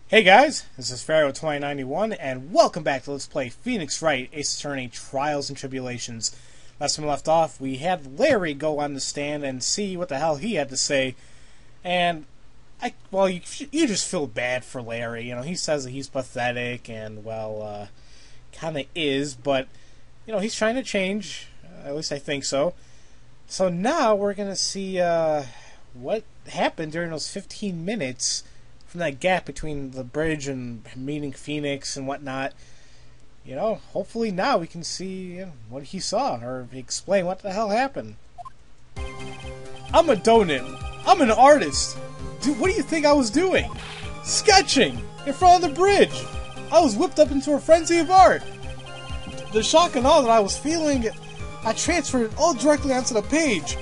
Hey guys, this is Pharaoh 2091, and welcome back to Let's Play Phoenix Wright, Ace Attorney, Trials and Tribulations. Last time we left off, we had Larry go on the stand and see what the hell he had to say, and you just feel bad for Larry. You know, he says that he's pathetic, and kind of is, but he's trying to change. At least I think so. So now we're gonna see what happened during those 15 minutes. From that gap between the bridge and meeting Phoenix and whatnot. Hopefully now we can see what he saw, or explain what the hell happened. I'm a donin. I'm an artist. Dude, what do you think I was doing? Sketching in front of the bridge. I was whipped up into a frenzy of art. The shock and awe that I was feeling, I transferred it all directly onto the page.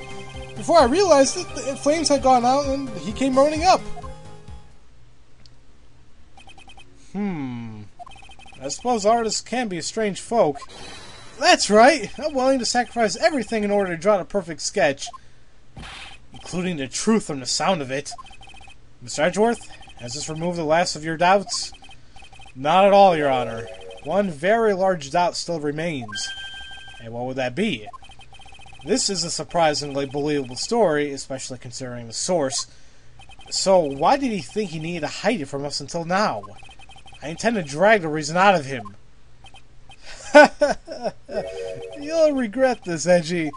Before I realized that the flames had gone out and he came running up. I suppose artists can be a strange folk. That's right! I'm willing to sacrifice everything in order to draw the perfect sketch. Including the truth from the sound of it. Mr. Edgeworth, has this removed the last of your doubts? Not at all, Your Honor. One very large doubt still remains. And what would that be? This is a surprisingly believable story, especially considering the source. So, why did he think he needed to hide it from us until now? I intend to drag the reason out of him. You'll regret this, Edgy.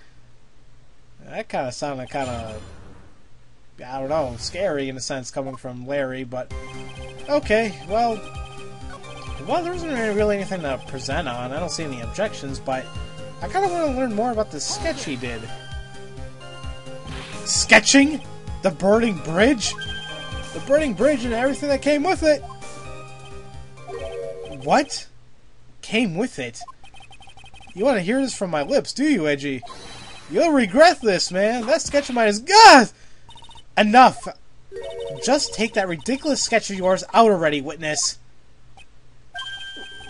That kind of sounded I don't know, scary in a sense coming from Larry, but okay, well, there isn't really anything to present on. I don't see any objections, but I kind of want to learn more about the sketch he did. Sketching? The burning bridge? The burning bridge and everything that came with it? What? Came with it? You want to hear this from my lips, do you, Edgy? You'll regret this, man. That sketch of mine is God! Enough! Just take that ridiculous sketch of yours out already, witness.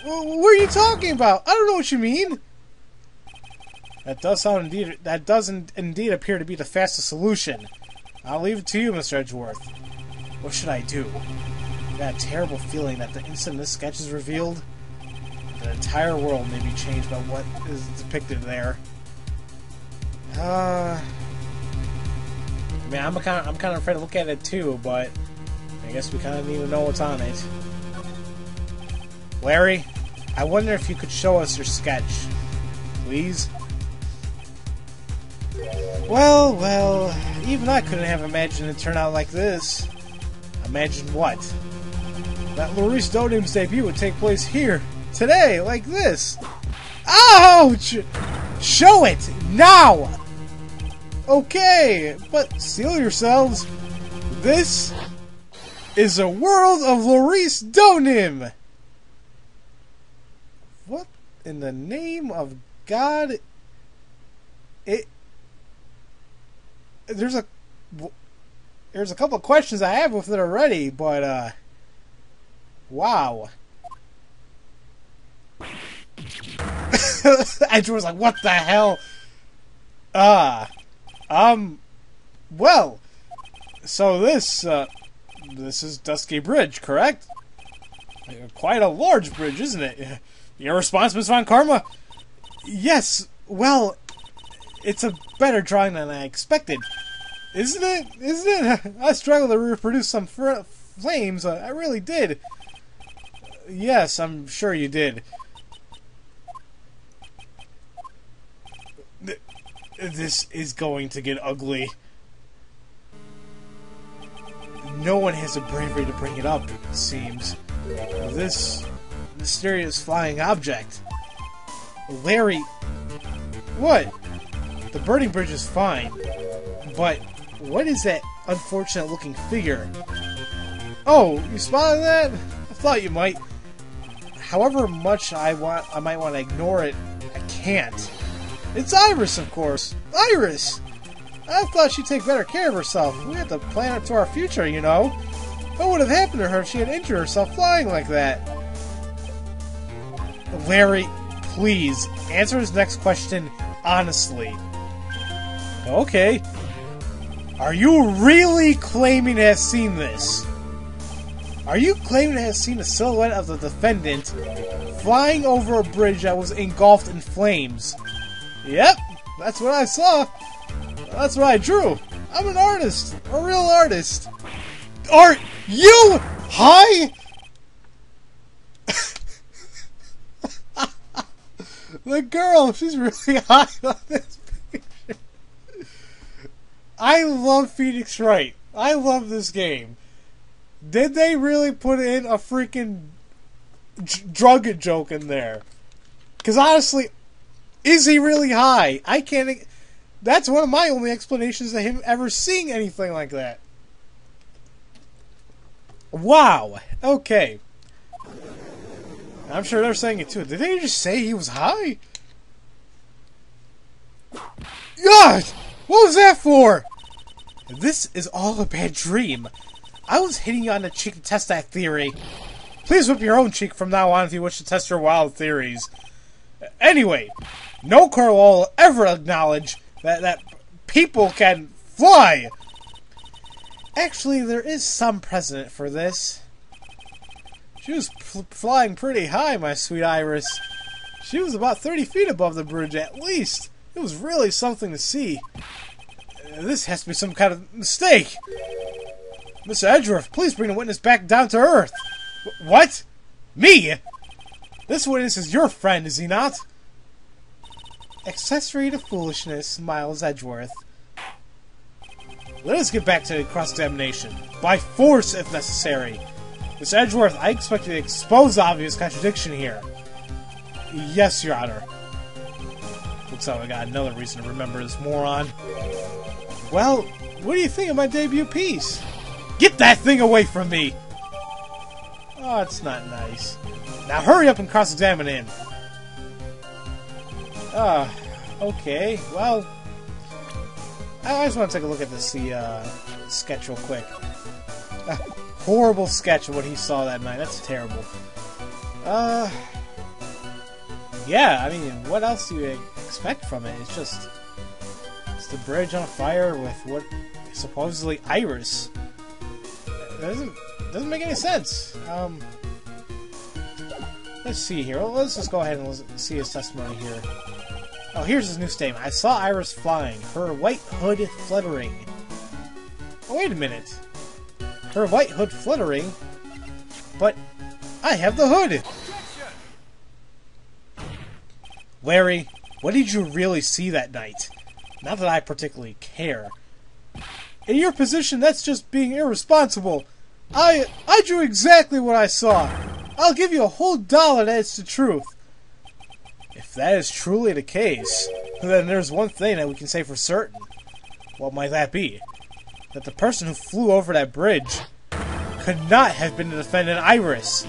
What are you talking about? I don't know what you mean. That does indeed appear to be the fastest solution. I'll leave it to you, Mr. Edgeworth. What should I do? That terrible feeling that the instant this sketch is revealed, the entire world may be changed by what is depicted there. I'm kind of afraid to look at it too, but I guess we kind of need to know what's on it. Larry, I wonder if you could show us your sketch, please. Well, even I couldn't have imagined it turn out like this. Imagine what? That Maurice Dodim's debut would take place here, today, like this. Ouch! Show it, now! Okay, but steel yourselves. This is a world of Maurice Donim! What in the name of God? There's a couple of questions I have with it already, but wow. Andrew was like, what the hell? Well, so this is Dusky Bridge, correct? Quite a large bridge, isn't it? Your response, Miss Von Karma? Yes, well, it's a better drawing than I expected. Isn't it? I struggled to reproduce some flames. I really did. Yes, I'm sure you did. This is going to get ugly. No one has the bravery to bring it up, it seems. This mysterious flying object. Larry... What? The burning bridge is fine. But what is that unfortunate-looking figure? Oh, you spotted that? I thought you might. However much I might want to ignore it, I can't. It's Iris, of course. Iris! I thought she'd take better care of herself. We have to plan it to our future, you know. What would have happened to her if she had injured herself flying like that? Larry, please, answer his next question honestly. Okay. Are you really claiming to have seen this? Are you claiming to have seen the silhouette of the defendant flying over a bridge that was engulfed in flames? Yep, that's what I saw. That's what I drew. I'm an artist. A real artist. Are you high? The girl, she's really high on this picture. I love Phoenix Wright. I love this game. Did they really put in a freaking drug joke in there? Because honestly, is he really high? I can't... That's one of my only explanations of him ever seeing anything like that. Wow. Okay. I'm sure they're saying it too. Did they just say he was high? God! What was that for? This is all a bad dream. I was hitting you on the cheek to test that theory. Please whip your own cheek from now on if you wish to test your wild theories. Anyway, no girl will ever acknowledge that people can fly. Actually, there is some precedent for this. She was flying pretty high, my sweet Iris. She was about 30 feet above the bridge, at least. It was really something to see. This has to be some kind of mistake. Mr. Edgeworth, please bring the witness back down to earth. What? Me? This witness is your friend, is he not? Accessory to foolishness, Miles Edgeworth. Let us get back to cross-examination. By force, if necessary. Mr. Edgeworth, I expect you to expose the obvious contradiction here. Yes, Your Honor. Looks like I got another reason to remember this moron. Well, what do you think of my debut piece? Get that thing away from me! Oh, it's not nice. Now hurry up and cross-examine him. Okay. Well, I just want to take a look at this sketch real quick. Horrible sketch of what he saw that night. That's terrible. Yeah, I mean, what else do you expect from it? It's the bridge on fire with what supposedly Iris. It doesn't make any sense. Let's see here. Let's just go ahead and see his testimony here. Oh, here's his new statement. I saw Iris flying, her white hood fluttering. Oh, wait a minute. Her white hood fluttering? But I have the hood! Larry, what did you really see that night? Not that I particularly care. In your position, that's just being irresponsible. I drew exactly what I saw. I'll give you a whole $1 that it's the truth. If that is truly the case, then there's one thing that we can say for certain. What might that be? That the person who flew over that bridge could not have been the defendant Iris.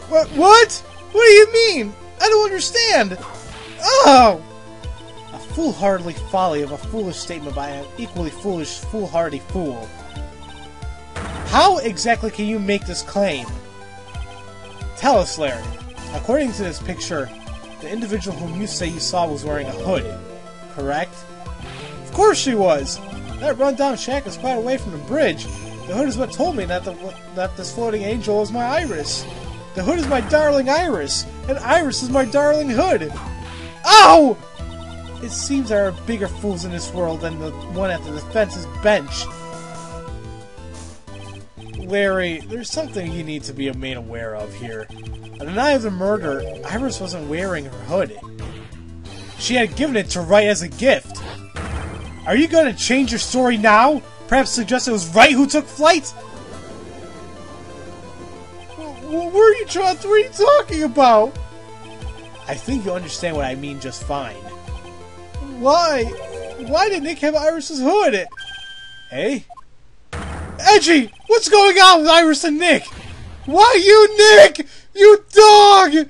What? What do you mean? I don't understand. Oh! A foolhardy folly of a foolish statement by an equally foolish, foolhardy fool. How exactly can you make this claim? Tell us, Larry. According to this picture, the individual whom you say you saw was wearing a hood, correct? Of course she was! That rundown shack is quite away from the bridge. The hood is what told me that this floating angel is my Iris. The hood is my darling Iris, and Iris is my darling hood. Ow! It seems there are bigger fools in this world than the one at the defense's bench. Larry, there's something you need to be made aware of here. On the night of the murder, Iris wasn't wearing her hood. She had given it to Wright as a gift. Are you going to change your story now? Perhaps suggest it was Wright who took flight? What are you talking about? I think you'll understand what I mean just fine. Why? Why did Nick have Iris's hood? Eh? Edgy! What's going on with Iris and Nick? Why you, Nick? You dog!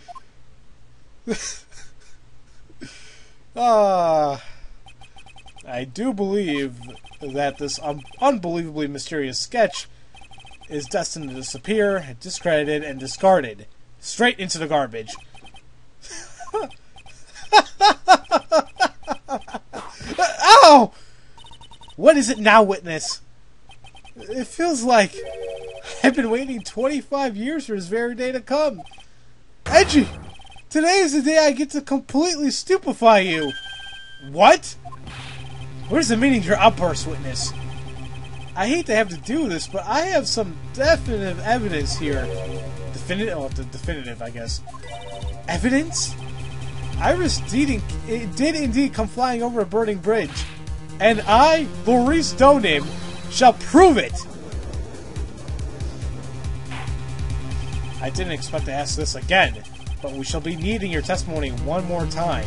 I do believe that this unbelievably mysterious sketch is destined to disappear, discredited, and discarded. Straight into the garbage. Ow! What is it now, witness? It feels like I've been waiting 25 years for this very day to come. Edgy! Today is the day I get to completely stupefy you. What? Where's the meaning of your outburst, witness? I hate to have to do this, but I have some definitive evidence here. Definitive, I guess. Evidence? Iris did indeed come flying over a burning bridge. And I, Maurice Donim, shall prove it! I didn't expect to ask this again, but we shall be needing your testimony one more time.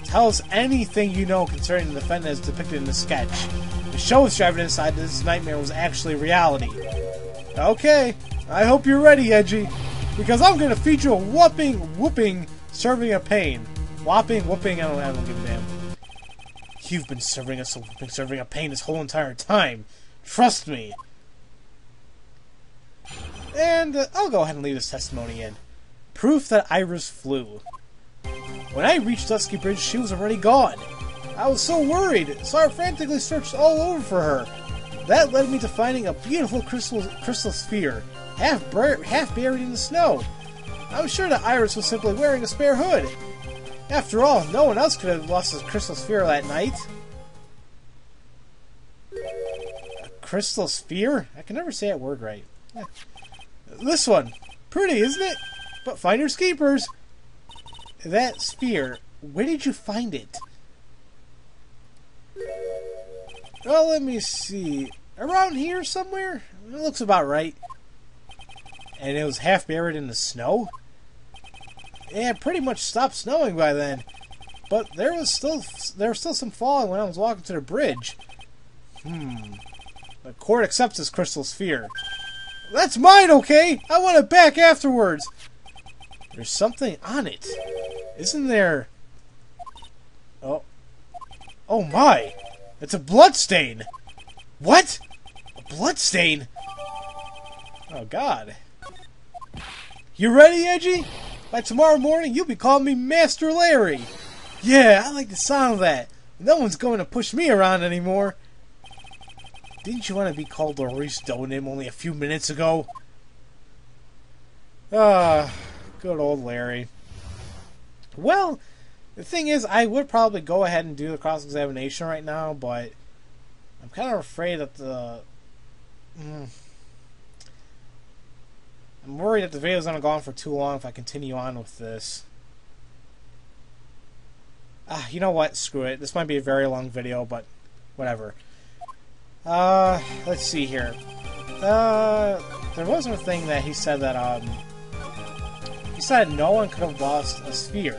Tell us anything you know concerning the defendant as depicted in the sketch. To show us your evidence that this nightmare was actually reality. Okay, I hope you're ready, Edgy, because I'm going to feed you a whooping serving of pain. Whooping, I don't give a damn. You've been serving us a whooping serving of pain this whole entire time. Trust me. And I'll go ahead and leave this testimony in. Proof that Iris flew. When I reached Dusky Bridge, she was already gone. I was so worried, so I frantically searched all over for her. That led me to finding a beautiful crystal sphere, half buried in the snow. I'm sure that Iris was simply wearing a spare hood. After all, no one else could have lost a crystal sphere that night. A crystal sphere? I can never say that word right. This one. Pretty, isn't it? But finders keepers. That sphere, where did you find it? Well, let me see. Around here somewhere? It looks about right. And it was half buried in the snow? Yeah, it pretty much stopped snowing by then. But there was still some falling when I was walking to the bridge. The court accepts this crystal sphere. That's mine, okay? I want it back afterwards. There's something on it. Isn't there... Oh my! It's a bloodstain! What? A bloodstain? Oh god. You ready, Edgy? By tomorrow morning, you'll be calling me Master Larry. Yeah, I like the sound of that. No one's going to push me around anymore. Didn't you want to be called Maurice Donim only a few minutes ago? Good old Larry. Well, the thing is, I would probably go ahead and do the cross-examination right now, but I'm kind of afraid that I'm worried that the video's going to go on for too long if I continue on with this. You know what? Screw it. This might be a very long video, but whatever. Let's see here. There was a thing that he said that, he said no one could have lost a sphere.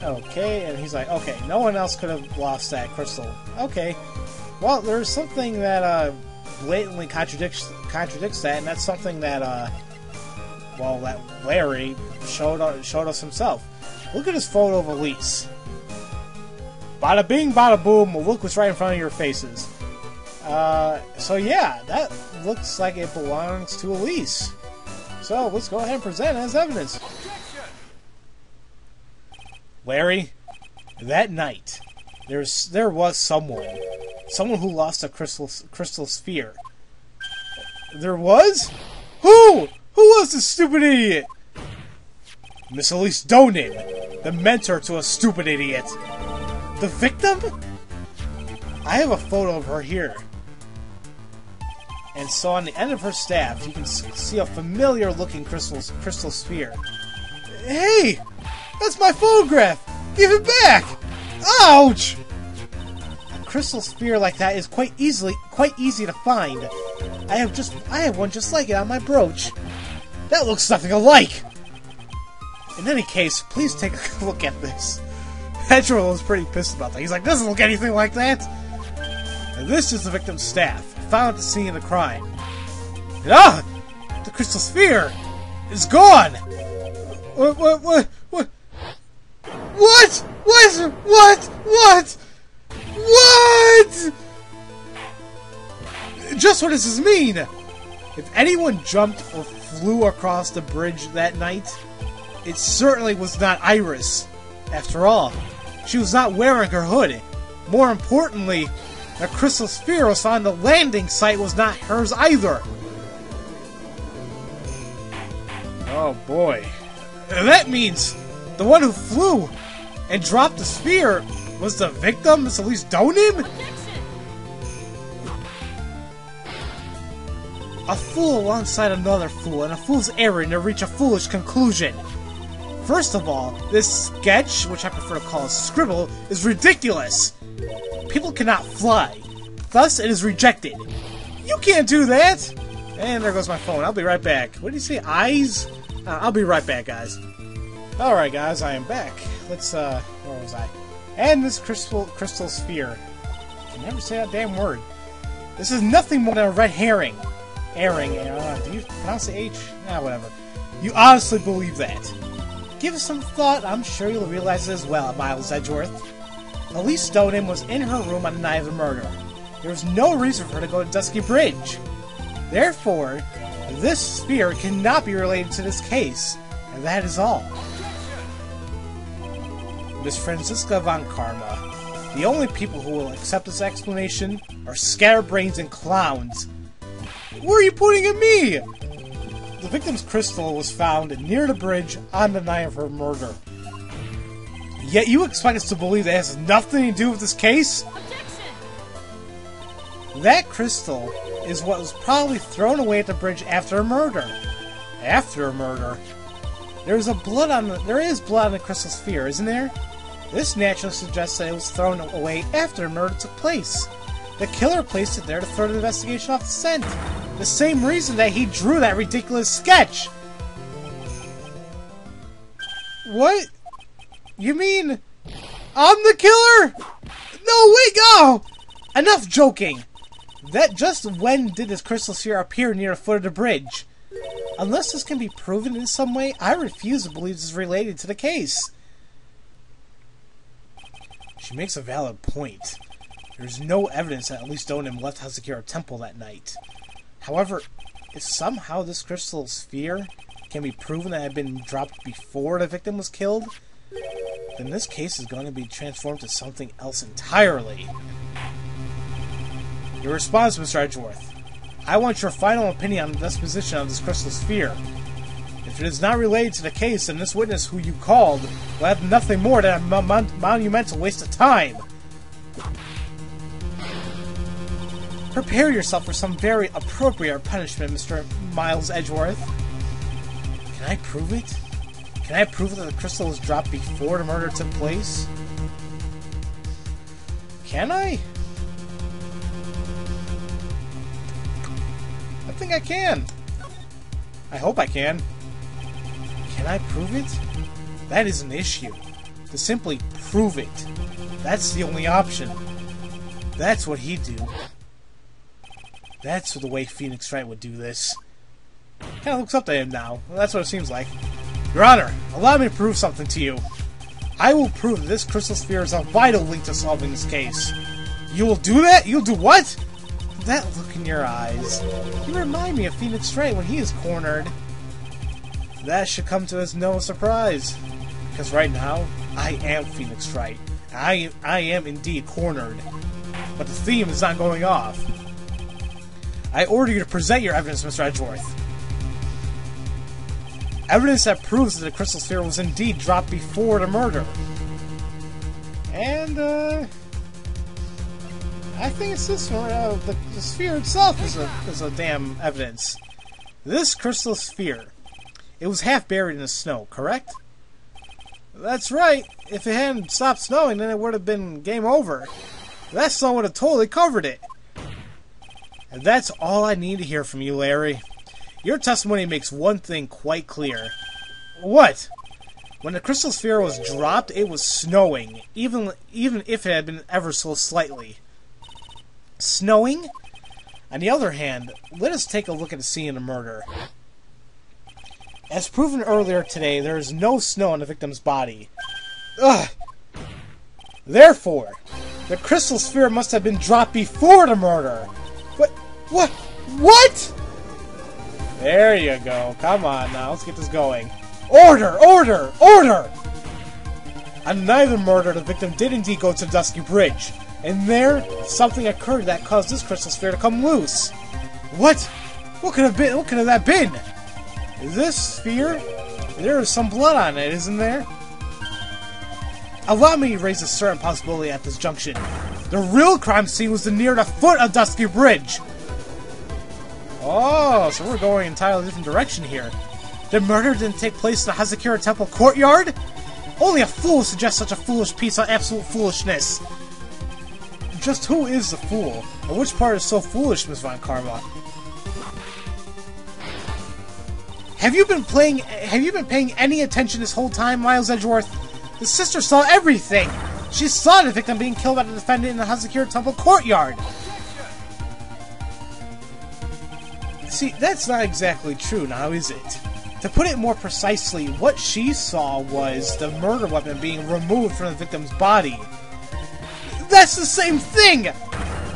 Okay, and he's like, okay, no one else could have lost that crystal. Okay. Well, there's something that, blatantly contradicts that, and that's something that, well, that Larry showed us himself. Look at his photo of Elise. Bada bing, bada boom, look what's right in front of your faces. So yeah, that looks like it belongs to Elise. So let's go ahead and present it as evidence. Larry, that night, there was someone who lost a crystal sphere. There was? Who? Who was this stupid idiot? Miss Elise Donin, the mentor to a stupid idiot. The victim? I have a photo of her here. And so on the end of her staff, you can see a familiar-looking crystal sphere. Hey! That's my photograph! Give it back! Ouch! A crystal sphere like that is quite easy to find. I have one just like it on my brooch. That looks nothing alike! In any case, please take a look at this. Pedro was pretty pissed about that. He's like, doesn't look anything like that! And this is the victim's staff, found at the scene of the crime. And the crystal sphere is gone! What? Just what does this mean? If anyone jumped or flew across the bridge that night, it certainly was not Iris. After all, she was not wearing her hood. More importantly, The crystal sphere was found on the landing site was not hers either. Oh boy. That means the one who flew and dropped the sphere was the victim? It's at least Donim? A fool alongside another fool, and a fool's errand to reach a foolish conclusion. First of all, this sketch, which I prefer to call a scribble, is ridiculous. People cannot fly. Thus, it is rejected. You can't do that! And there goes my phone. I'll be right back. What did you say? Eyes? I'll be right back, guys. Alright, guys, I am back. Let's, where was I? And this crystal sphere. I can never say that damn word. This is nothing more than a red herring. Airing, do you pronounce the H? Ah, whatever. You honestly believe that? Give it some thought, I'm sure you'll realize it as well, Miles Edgeworth. Elise Stoneham was in her room on the night of the murder. There was no reason for her to go to Dusky Bridge. Therefore, this sphere cannot be related to this case, and that is all. Miss Franziska von Karma. The only people who will accept this explanation are scatterbrains and clowns. Where are you pointing at me? The victim's crystal was found near the bridge on the night of her murder. Yet you expect us to believe that it has nothing to do with this case? That crystal is what was probably thrown away at the bridge after her murder. After her murder? There is blood on the crystal sphere, isn't there? This naturally suggests that it was thrown away after the murder took place. The killer placed it there to throw the investigation off the scent. The same reason that he drew that ridiculous sketch. What? You mean I'm the killer? No, wait, go! Enough joking. That just when did this crystal sphere appear near the foot of the bridge? Unless this can be proven in some way, I refuse to believe this is related to the case. She makes a valid point. There's no evidence that Elise Stoneham left Hazakura Temple that night. However, if somehow this crystal sphere can be proven that it had been dropped before the victim was killed, then this case is going to be transformed to something else entirely. Your response, Mr. Edgeworth. I want your final opinion on the disposition of this crystal sphere. If it is not related to the case, then this witness who you called will have nothing more than a monumental waste of time. Prepare yourself for some very appropriate punishment, Mr. Miles Edgeworth. Can I prove it? Can I prove that the crystal was dropped before the murder took place? Can I? I think I can. I hope I can. Can I prove it? That is an issue. To simply prove it. That's the only option. That's what he'd do. That's the way Phoenix Wright would do this. Kinda looks up to him now. Well, that's what it seems like. Your Honor, allow me to prove something to you. I will prove that this crystal sphere is a vital link to solving this case. You will do that? You'll do what? That look in your eyes. You remind me of Phoenix Wright when he is cornered. That should come to us no surprise. Because right now, I am Phoenix Wright. I am indeed cornered. But the theme is not going off. I order you to present your evidence, Mr. Edgeworth. Evidence that proves that the crystal sphere was indeed dropped before the murder. And, I think it's this one. The sphere itself is a damn evidence. This crystal sphere, it was half buried in the snow, correct? That's right. If it hadn't stopped snowing, then it would have been game over. That snow would have totally covered it. And that's all I need to hear from you, Larry. Your testimony makes one thing quite clear. What? When the crystal sphere was dropped, it was snowing, even if it had been ever so slightly. Snowing? On the other hand, let us take a look at the scene of the murder. As proven earlier today, there is no snow on the victim's body. Ugh! Therefore, the crystal sphere must have been dropped before the murder. But, what? There you go. Come on now, let's get this going. Order! Order! Order! On the night of the murder, the victim did indeed go to the Dusky Bridge, And there, something occurred that caused this crystal sphere to come loose. What? What could have that been? Is this sphere? There is some blood on it, isn't there? Allow me to raise a certain possibility at this junction. The real crime scene was near the foot of Dusky Bridge. Oh, so we're going in an entirely different direction here. The murder didn't take place in the Hazakura Temple courtyard? Only a fool suggests such a foolish piece of absolute foolishness. Just who is the fool? And which part is so foolish, Miss Von Karma? Have you been paying any attention this whole time, Miles Edgeworth? The sister saw everything! She saw the victim being killed by the defendant in the Hazakura Temple courtyard! See, that's not exactly true, now is it? To put it more precisely, what she saw was the murder weapon being removed from the victim's body. That's the same thing!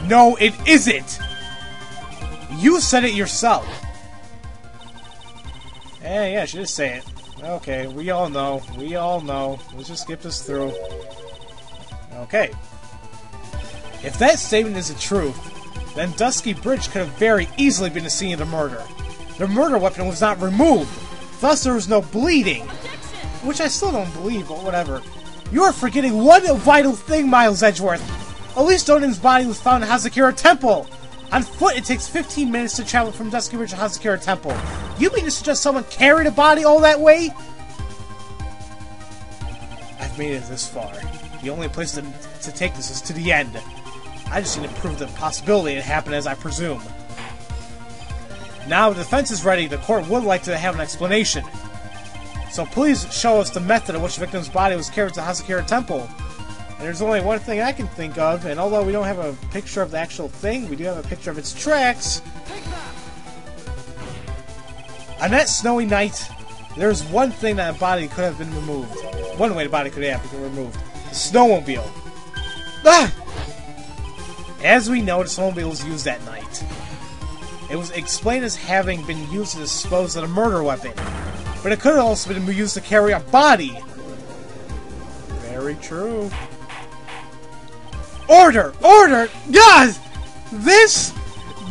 No, it isn't! You said it yourself. Yeah, she did say it. Okay, we all know. We all know. Let's just skip this through. Okay. If that statement is the truth, then Dusky Bridge could have very easily been the scene of the murder. The murder weapon was not removed, thus there was no bleeding. Which I still don't believe, but whatever. You are forgetting one vital thing, Miles Edgeworth. Elise Donin's body was found in Hazakura Temple. On foot, it takes 15 minutes to travel from Dusky Bridge to Hazakura Temple. You mean to suggest someone carried a body all that way? I've made it this far. The only place to take this is to the end. I just need to prove the possibility it happened as I presume. Now the defense is ready, the court would like to have an explanation. So please show us the method in which the victim's body was carried to Hazakura Temple. And there's only one thing I can think of, and although we don't have a picture of the actual thing, we do have a picture of its tracks. On that snowy night, there's one thing that a body could have been removed. One way the body could have been removed. The snowmobile. Ah! As we know, the snowmobile was used that night. It was explained as having been used to dispose of a murder weapon. But it could have also been used to carry a body. Very true. Order! Order! God! This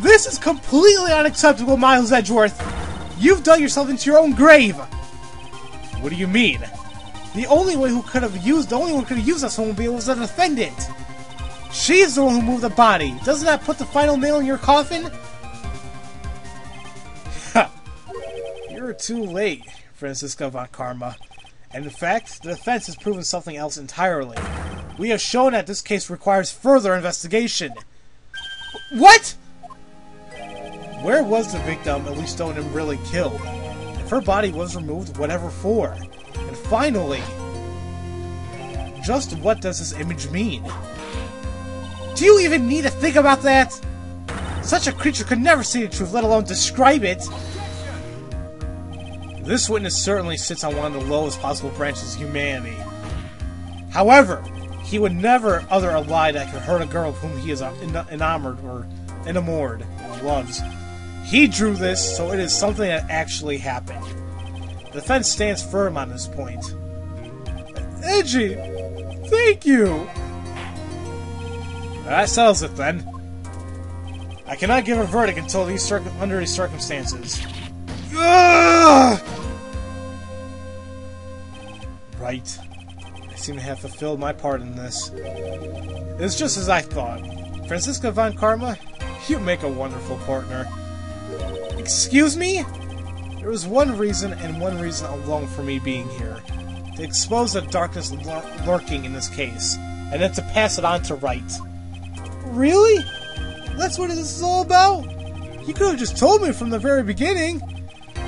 is completely unacceptable, Miles Edgeworth. You've dug yourself into your own grave. What do you mean? The only one who could have used that snowmobile was the defendant. She's the one who moved the body. Doesn't that put the final nail in your coffin? Ha! You're too late, Franziska Von Karma. And in fact, the defense has proven something else entirely. We have shown that this case requires further investigation. What? Where was the victim Elise Donin really killed? If her body was removed, whatever for? And finally, just what does this image mean? Do you even need to think about that? Such a creature could never see the truth, let alone describe it. This witness certainly sits on one of the lowest possible branches of humanity. However, he would never utter a lie that could hurt a girl whom he is enamored or enamored and loves. He drew this, so it is something that actually happened. The defense stands firm on this point. Edgy! Thank you! That settles it then. I cannot give a verdict until under these circumstances. Ugh! Right. I seem to have fulfilled my part in this. It was just as I thought. Franziska Von Karma, you make a wonderful partner. Excuse me? There was one reason, and one reason alone for me being here. To expose the darkness lurking in this case, and then to pass it on to Wright. Really? That's what this is all about? You could have just told me from the very beginning.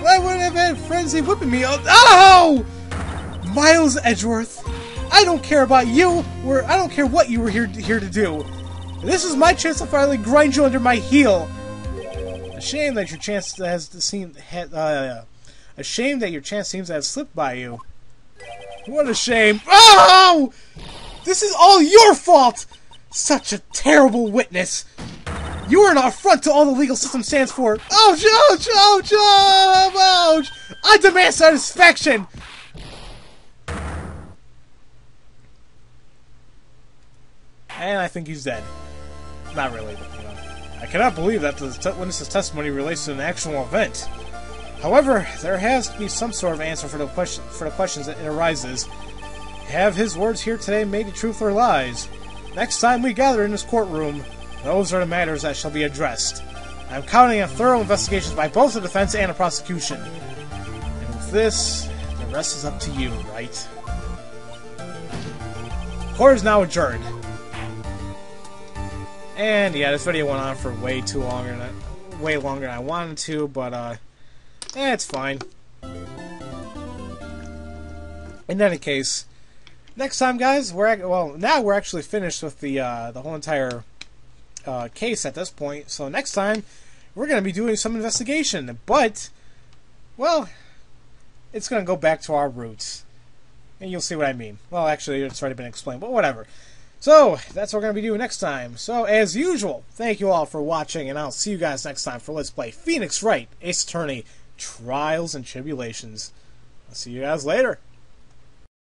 I wouldn't have had frenzy whipping me. Oh! Miles Edgeworth, I don't care about you, or I don't care what you were here to do. This is my chance to finally grind you under my heel. A shame that your chance seems to have slipped by you. What a shame. Oh! This is all your fault! Such a terrible witness. You are an affront to all the legal system stands for. Ouch! Ouch! Ouch! Ouch! I demand satisfaction! and I think he's dead. Not really, but, you know. I cannot believe that the witness's testimony relates to an actual event. However, there has to be some sort of answer for the questions that it arises. Have his words here today made the truth or lies? Next time we gather in this courtroom, those are the matters that shall be addressed. I'm counting on thorough investigations by both the defense and the prosecution. And with this, the rest is up to you, Wright. Court is now adjourned. And yeah, this video went on for way longer than I wanted to, but it's fine. In any case, next time, guys, now we're actually finished with the whole entire case at this point. So next time, we're going to be doing some investigation, but well, it's going to go back to our roots, and you'll see what I mean. Well, actually, it's already been explained, but whatever. So, that's what we're going to be doing next time. So, as usual, thank you all for watching, and I'll see you guys next time for Let's Play Phoenix Wright, Ace Attorney, Trials and Tribulations. I'll see you guys later.